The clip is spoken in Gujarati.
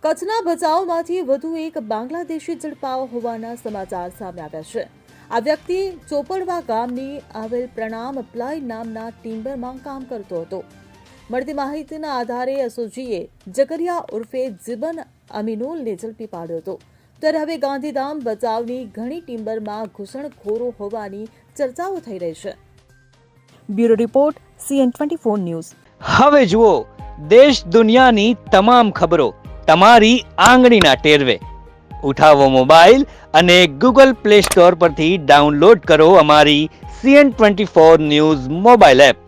કચ્છના ભચાઉમાંથી વધુ એક બાંગ્લાદેશી ઝડપાયો હોવાના સમાચાર સામે આવ્યા છે. આ વ્યક્તિ ચોપડવા ગામની આવેલ પ્રણામ પ્લાય નામના ટિમ્બરમાં કામ કરતો હતો. મળતી માહિતીના આધારે એસઓજીએ જકરિયા ઉર્ફે જીબન અમીનુલને ઝડપી પાડ્યો હતો. ત્યારે હવે ગાંધીધામ ભચાઉની ઘણી ટિમ્બરમાં ઘૂસણખોરો હોવાની ચર્ચાઓ થઈ રહી છે. Bureau report CN24 news. હવે જુઓ દેશ દુનિયાની તમામ ખબરો તમારી આંગળીના ટેરવે. ઉઠાવો મોબાઈલ અને Google Play Store પરથી ડાઉનલોડ કરો અમારી CN24 ન્યૂઝ મોબાઈલ એપ.